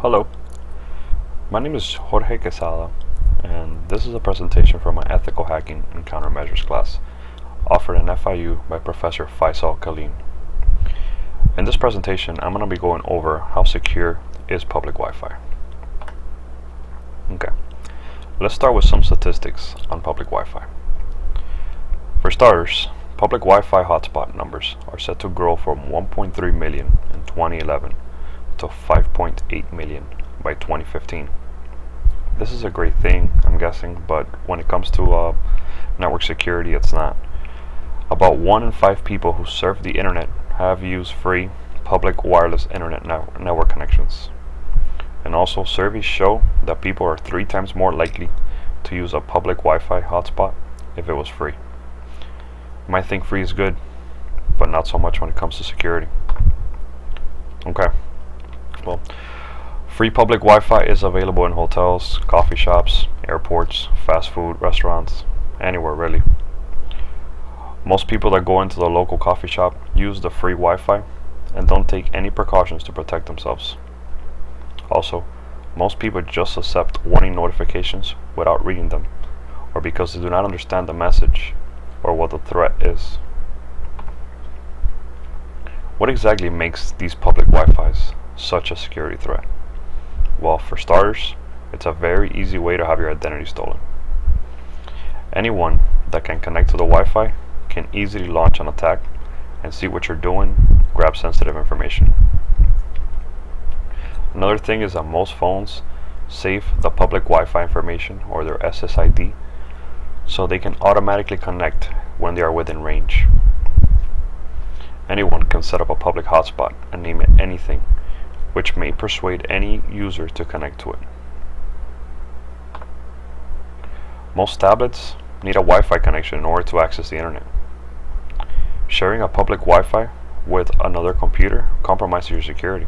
Hello, my name is Jorge Quesada, and this is a presentation from my Ethical Hacking and Countermeasures class, offered in FIU by Professor Faisal Kaleem. In this presentation, I'm going to be going over how secure is public Wi-Fi. Okay, let's start with some statistics on public Wi-Fi. For starters, public Wi-Fi hotspot numbers are set to grow from 1.3 million in 2011 to 5.8 million by 2015. This is a great thing, I'm guessing, but when it comes to network security, it's not. About 1 in 5 people who surf the internet have used free public wireless internet network connections. And also, surveys show that people are 3 times more likely to use a public Wi-Fi hotspot if it was free. You might think free is good, but not so much when it comes to security. Okay. Well, free public Wi-Fi is available in hotels, coffee shops, airports, fast food restaurants, anywhere really. Most people that go into the local coffee shop use the free Wi-Fi and don't take any precautions to protect themselves. Also, most people just accept warning notifications without reading them, or because they do not understand the message or what the threat is. What exactly makes these public Wi-Fis such a security threat? Well, for starters, it's a very easy way to have your identity stolen. Anyone that can connect to the Wi-Fi can easily launch an attack and see what you're doing, grab sensitive information. Another thing is that most phones save the public Wi-Fi information, or their SSID, so they can automatically connect when they are within range. Anyone can set up a public hotspot and name it anything, which may persuade any user to connect to it. Most tablets need a Wi-Fi connection in order to access the internet. Sharing a public Wi-Fi with another computer compromises your security.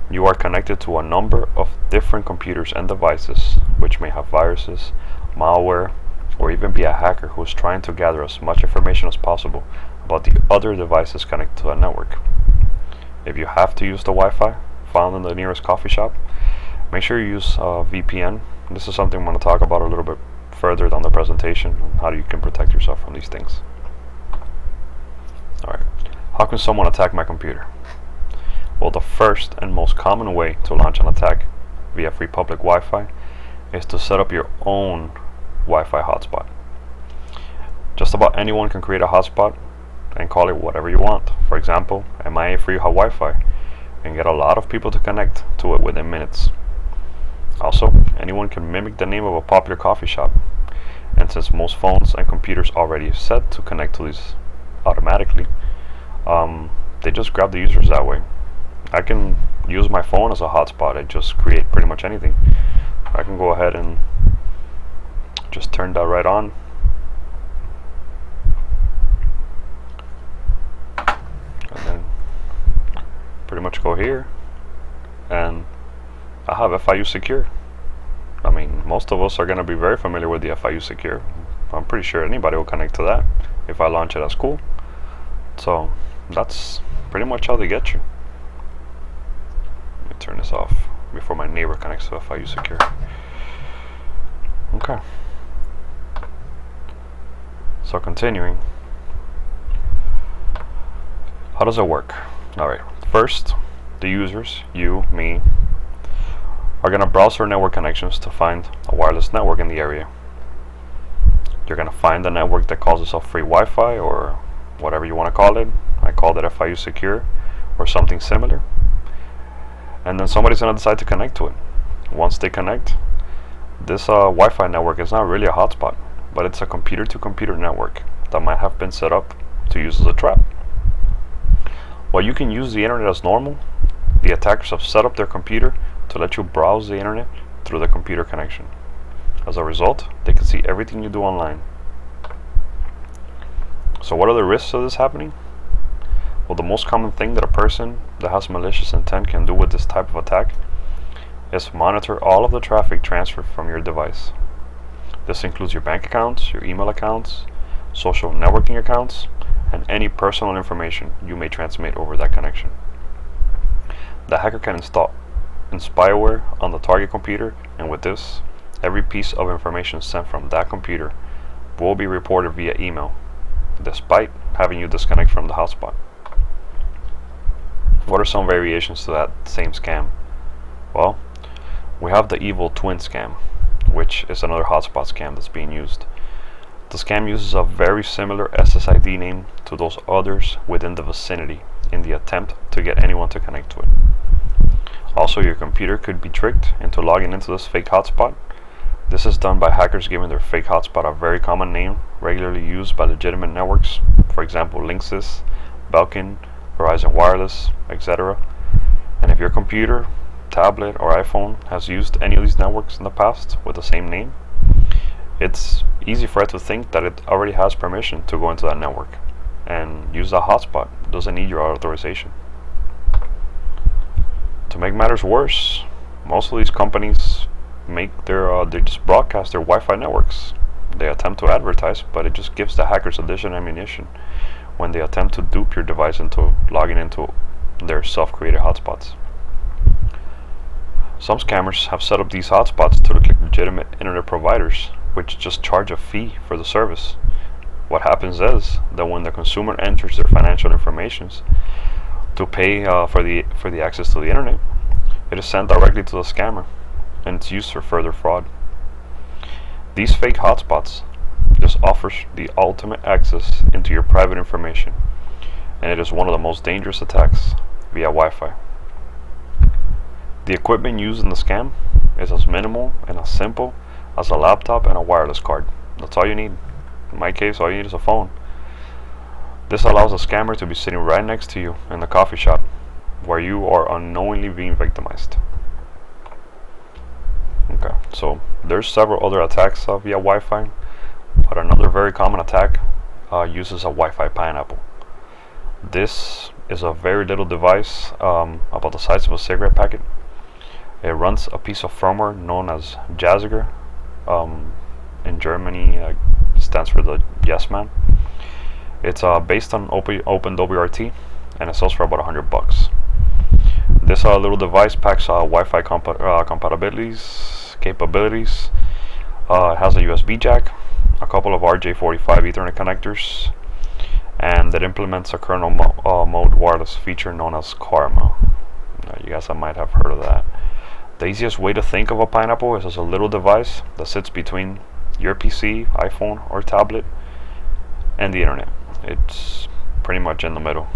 You are connected to a number of different computers and devices, which may have viruses, malware, or even be a hacker who is trying to gather as much information as possible about the other devices connected to the network. If you have to use the Wi-Fi found in the nearest coffee shop, make sure you use VPN. This is something I'm going to talk about a little bit further down the presentation, on how you can protect yourself from these things. Alright, how can someone attack my computer? Well, the first and most common way to launch an attack via free public Wi-Fi is to set up your own Wi-Fi hotspot. Just about anyone can create a hotspot and call it whatever you want. For example, MIA free Wi-Fi, and get a lot of people to connect to it within minutes. Also, anyone can mimic the name of a popular coffee shop, and since most phones and computers already set to connect to these automatically, they just grab the users that way. I can use my phone as a hotspot and just create pretty much anything. I can go ahead and just turn that right on, and then pretty much go here, and I have FIU Secure. I mean, most of us are going to be very familiar with the FIU Secure. I'm pretty sure anybody will connect to that if I launch it as cool. So that's pretty much how they get you. Let me turn this off before my neighbor connects to FIU Secure. Okay. So continuing, how does it work? Alright, first, the users, you, me, are going to browse our network connections to find a wireless network in the area. You're going to find the network that calls itself free Wi-Fi, or whatever you want to call it. I called it FIU Secure, or something similar. And then somebody's going to decide to connect to it. Once they connect, this Wi-Fi network is not really a hotspot, but it's a computer-to-computer network that might have been set up to use as a trap. While you can use the internet as normal, the attackers have set up their computer to let you browse the internet through the computer connection. As a result, they can see everything you do online. So what are the risks of this happening? Well, the most common thing that a person that has malicious intent can do with this type of attack is monitor all of the traffic transferred from your device. This includes your bank accounts, your email accounts, social networking accounts, and any personal information you may transmit over that connection. The hacker can install in spyware on the target computer, and with this, every piece of information sent from that computer will be reported via email, despite having you disconnect from the hotspot. What are some variations to that same scam? Well, we have the evil twin scam, which is another hotspot scam that's being used. The scam uses a very similar SSID name to those others within the vicinity in the attempt to get anyone to connect to it. Also, your computer could be tricked into logging into this fake hotspot. This is done by hackers giving their fake hotspot a very common name regularly used by legitimate networks, for example Linksys, Belkin, Verizon Wireless, etc. And if your computer, tablet, or iPhone has used any of these networks in the past with the same name, it's easy for it to think that it already has permission to go into that network and use that hotspot. It doesn't need your authorization. To make matters worse, most of these companies they just broadcast their Wi-Fi networks. They attempt to advertise, but it just gives the hackers additional ammunition when they attempt to dupe your device into logging into their self-created hotspots. Some scammers have set up these hotspots to look like legitimate internet providers, which just charge a fee for the service. What happens is that when the consumer enters their financial information to pay for the access to the internet, it is sent directly to the scammer, and it's used for further fraud. These fake hotspots just offers the ultimate access into your private information, and it is one of the most dangerous attacks via Wi-Fi. The equipment used in the scam is as minimal and as simple as a laptop and a wireless card. That's all you need. In my case, all you need is a phone. This allows a scammer to be sitting right next to you in the coffee shop where you are unknowingly being victimized. Okay, so there's several other attacks via Wi-Fi, but another very common attack uses a Wi-Fi pineapple. This is a very little device about the size of a cigarette packet. It runs a piece of firmware known as Jazziger. In Germany, stands for the Yes Man. It's based on OpenWRT, and it sells for about $100. This little device packs Wi-Fi capabilities. It has a USB jack, a couple of RJ45 Ethernet connectors, and it implements a kernel mode wireless feature known as Karma. You guys might have heard of that. The easiest way to think of a pineapple is as a little device that sits between your PC, iPhone, or tablet and the internet. It's pretty much in the middle.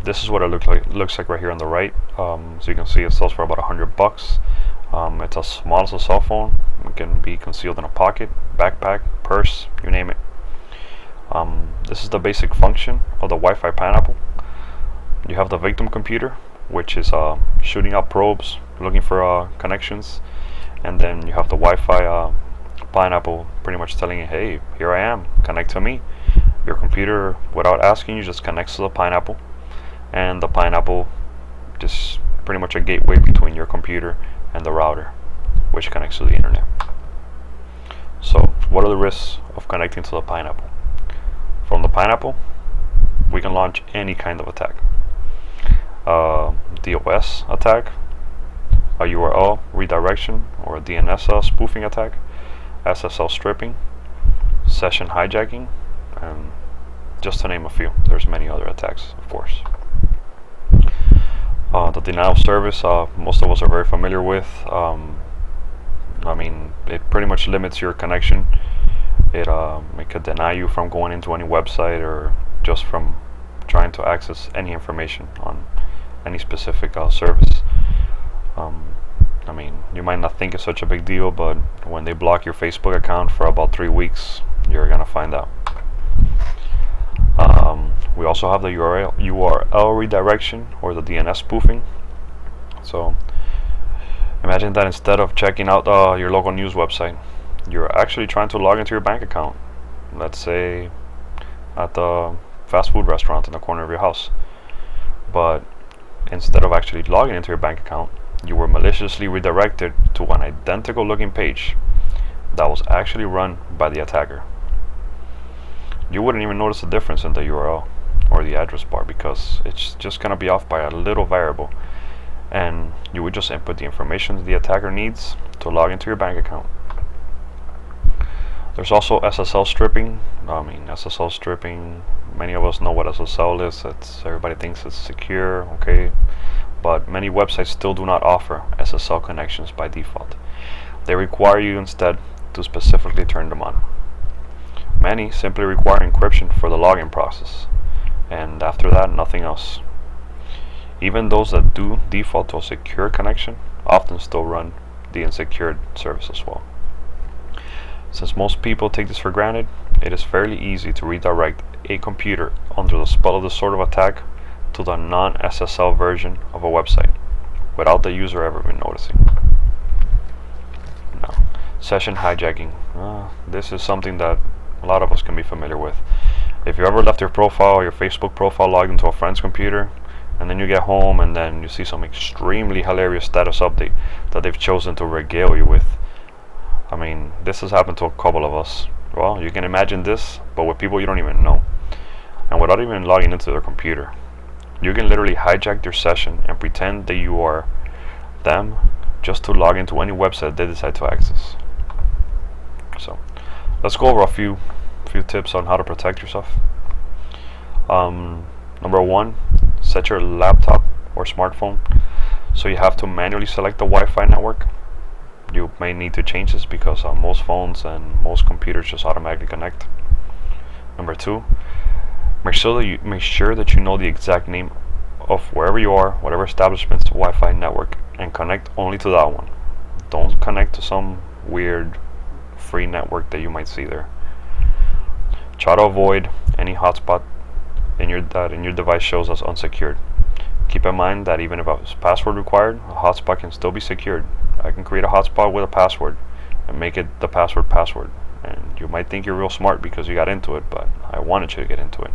This is what it looks like right here on the right. So you can see it sells for about $100. It's as small as a cell phone. It can be concealed in a pocket, backpack, purse, you name it. This is the basic function of the Wi-Fi pineapple. You have the victim computer, which is shooting out probes, looking for connections, and then you have the Wi-Fi pineapple pretty much telling you, hey, here I am, connect to me. Your computer, without asking you, just connects to the pineapple, and the pineapple just pretty much a gateway between your computer and the router, which connects to the internet. So what are the risks of connecting to the pineapple? From the pineapple, we can launch any kind of attack. DOS attack, a URL redirection or a DNS spoofing attack, SSL stripping, session hijacking, and just to name a few. There's many other attacks, of course. The denial of service, most of us are very familiar with. I mean, it pretty much limits your connection. It could deny you from going into any website or just from trying to access any information on any specific service. I mean, you might not think it's such a big deal, but when they block your Facebook account for about 3 weeks, you're gonna find out. We also have the URL redirection or the DNS spoofing. So imagine that instead of checking out your local news website, you're actually trying to log into your bank account. Let's say at the fast food restaurant in the corner of your house. But instead of actually logging into your bank account, you were maliciously redirected to an identical looking page that was actually run by the attacker. You wouldn't even notice the difference in the URL or the address bar because it's just going to be off by a little variable, and you would just input the information the attacker needs to log into your bank account. There's also SSL stripping. SSL stripping, many of us know what SSL is. Everybody thinks it's secure, okay, but many websites still do not offer SSL connections by default. They require you instead to specifically turn them on. Many simply require encryption for the login process, and after that, nothing else. Even those that do default to a secure connection often still run the unsecured service as well. Since most people take this for granted, it is fairly easy to redirect a computer under the spell of this sort of attack to the non-SSL version of a website without the user ever even noticing. Now, session hijacking. This is something that a lot of us can be familiar with. If you ever left your profile, your Facebook profile, logged into a friend's computer, and then you get home and then you see some extremely hilarious status update that they've chosen to regale you with. This has happened to a couple of us. Well, you can imagine this, but with people you don't even know, and without even logging into their computer. You can literally hijack their session and pretend that you are them just to log into any website they decide to access. So, let's go over a few tips on how to protect yourself. Number one, set your laptop or smartphone so you have to manually select the Wi-Fi network. You may need to change this because most phones and most computers just automatically connect. Number two, make sure that you know the exact name of wherever you are, whatever establishment's Wi-Fi network, and connect only to that one. Don't connect to some weird free network that you might see there. Try to avoid any hotspot in your device shows as unsecured. Keep in mind that even if it's password required, a hotspot can still be secured. I can create a hotspot with a password and make it the password. And you might think you're real smart because you got into it, but I wanted you to get into it.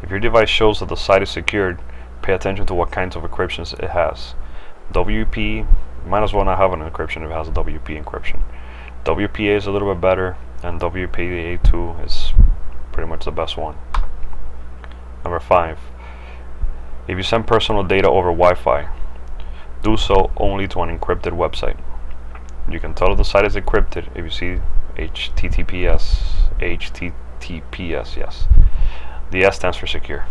If your device shows that the site is secured, pay attention to what kinds of encryptions it has. WP, might as well not have an encryption if it has a WP encryption. WPA is a little bit better, and WPA2 is pretty much the best one. Number 5. If you send personal data over Wi-Fi, do so only to an encrypted website. You can tell if the site is encrypted if you see HTTPS, yes. The S stands for secure.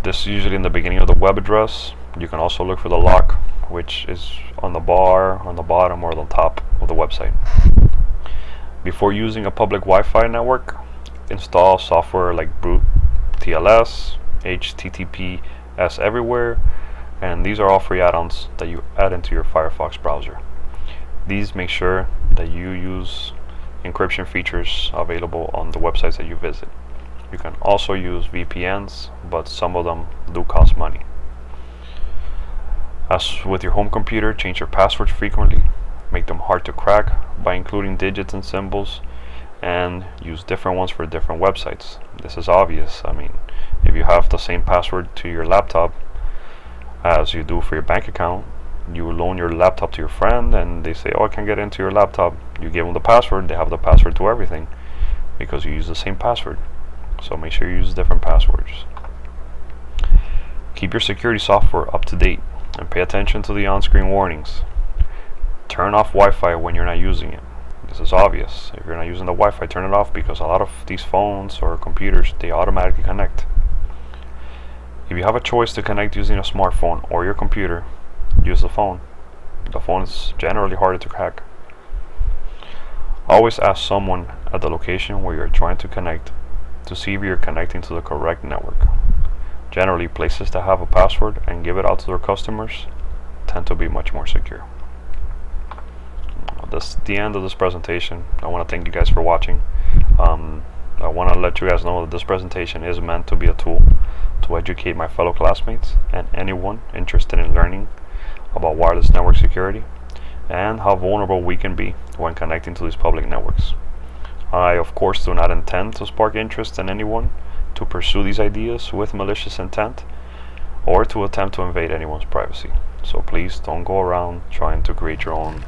This is usually in the beginning of the web address. You can also look for the lock, which is on the bar, on the bottom, or on the top of the website. Before using a public Wi-Fi network, install software like Brute TLS, HTTPS Everywhere, and these are all free add-ons that you add into your Firefox browser. These make sure that you use encryption features available on the websites that you visit. You can also use VPNs, but some of them do cost money. As with your home computer, change your passwords frequently. Make them hard to crack by including digits and symbols, and use different ones for different websites. This is obvious. If you have the same password to your laptop as you do for your bank account, you loan your laptop to your friend and they say, oh, I can't get into your laptop. You give them the password, they have the password to everything because you use the same password. So make sure you use different passwords. Keep your security software up to date and pay attention to the on-screen warnings. Turn off Wi-Fi when you're not using it. This is obvious. If you're not using the Wi-Fi, turn it off because a lot of these phones or computers, they automatically connect. If you have a choice to connect using a smartphone or your computer, use the phone. The phone is generally harder to hack. Always ask someone at the location where you're trying to connect to see if you're connecting to the correct network. Generally, places that have a password and give it out to their customers tend to be much more secure. That's the end of this presentation. I want to thank you guys for watching. I want to let you guys know that this presentation is meant to be a tool to educate my fellow classmates and anyone interested in learning about wireless network security and how vulnerable we can be when connecting to these public networks. I, of course, do not intend to spark interest in anyone to pursue these ideas with malicious intent or to attempt to invade anyone's privacy. So please don't go around trying to create your own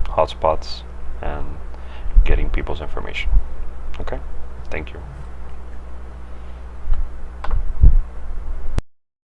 hotspots and getting people's information. Okay? Thank you.